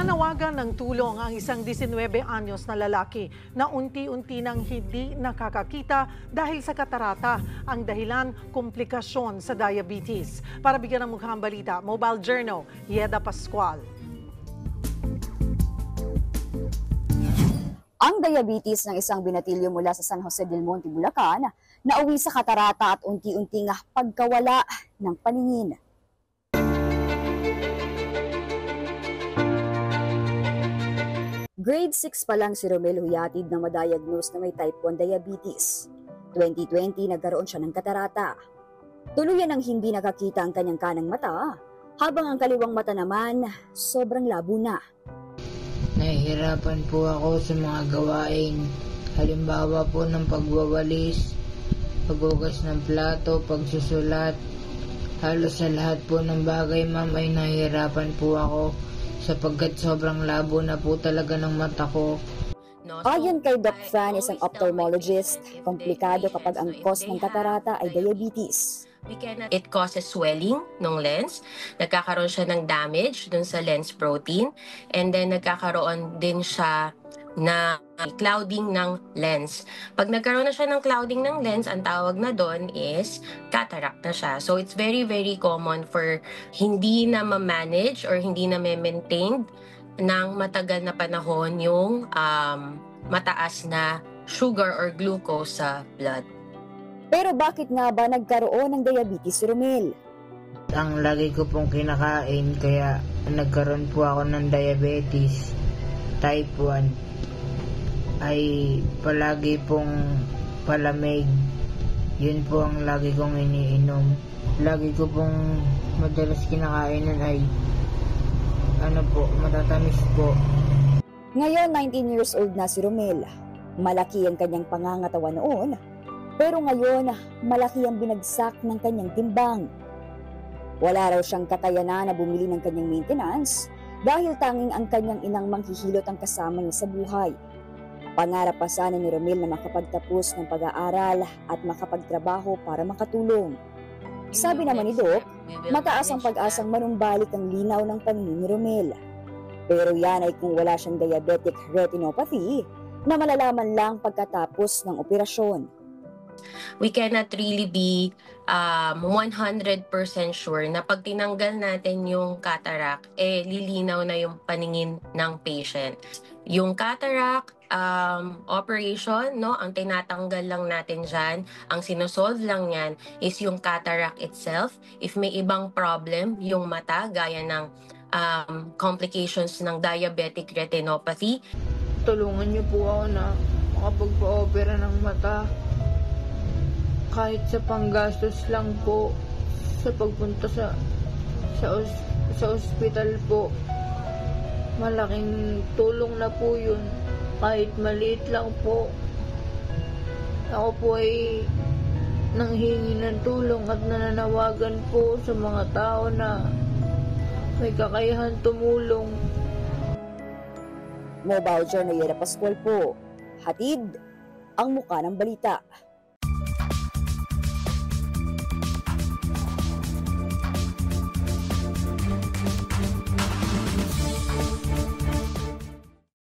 Nananawagan ng tulong ang isang 19 anyos na lalaki na unti-unti nang hindi nakakakita dahil sa katarata, ang dahilan komplikasyon sa diabetes. Para bigyan ng mukhang balita, Mobile Journal, Yeda Pascual. Ang diabetes ng isang binatilyo mula sa San Jose del Monte, Bulacan, nauwi sa katarata at unti-unting pagkawala ng paningin. Grade 6 pa lang si Romel Huyatid na madiagnose na may type 1 diabetes. 2020 nagkaroon siya ng katarata. Tuluyan ang hindi nakakita ang kanyang kanang mata, habang ang kaliwang mata naman sobrang labo na. Nahihirapan po ako sa mga gawain. Halimbawa po ng pagwawalis, paghugas ng plato, pagsusulat. Halos sa lahat po ng bagay, ma'am, ay nahihirapan po ako sapagkat sobrang labo na po talaga ng mata ko. Ayon kay Doc Fran, isang ophthalmologist, komplikado kapag ang cause ng katarata ay diabetes. It causes swelling ng lens, nagkakaroon siya ng damage dun sa lens protein, and then nagkakaroon din siya na clouding ng lens. Pag nagkaroon na siya ng clouding ng lens, ang tawag na doon is cataract na siya. So it's very, very common for hindi na ma-manage or hindi na ma-maintain ng matagal na panahon yung mataas na sugar or glucose sa blood. Pero bakit nga ba nagkaroon ng diabetes si Romel? Ang lagi ko pong kinakain kaya nagkaroon po ako ng diabetes type 1 ay palagi pong palamig. Yun po ang lagi kong iniinom. Lagi ko pong madalas kinakainan ay matatamis po. Ngayon 19 years old na si Romel. Malaki ang kanyang pangangatawan noon, pero ngayon malaki ang binagsak ng kanyang timbang. Wala raw siyang kakayanan na bumili ng kanyang maintenance dahil tanging ang kanyang inang manghihilot ang kasama niya sa buhay. Pangarap pa sana ni Romel na makapagtapos ng pag-aaral at makapagtrabaho para makatulong. Sabi naman ni Doc, mataas ang pag-asang manumbalik ang linaw ng paningin ni Romel. Pero yan ay kung wala siyang diabetic retinopathy na malalaman lang pagkatapos ng operasyon. We cannot really be 100% sure na pag tinanggal natin yung cataract, lilinaw na yung paningin ng patient. Yung cataract operation, no, ang tinatanggal lang natin dyan, ang sinosolve lang yan is yung cataract itself. If may ibang problem, yung mata, gaya ng complications ng diabetic retinopathy. Tulungan niyo po ako na makapagpa-opera ng mata. Kahit sa panggastos lang po sa pagpunta sa ospital po. Malaking tulong na po yun. Kahit maliit lang po. Ako po ay nanghingi ng tulong at nananawagan po sa mga tao na may kakayahan tumulong. Mobile Journal, Yeda Pascual po. Hatid ang muka ng balita.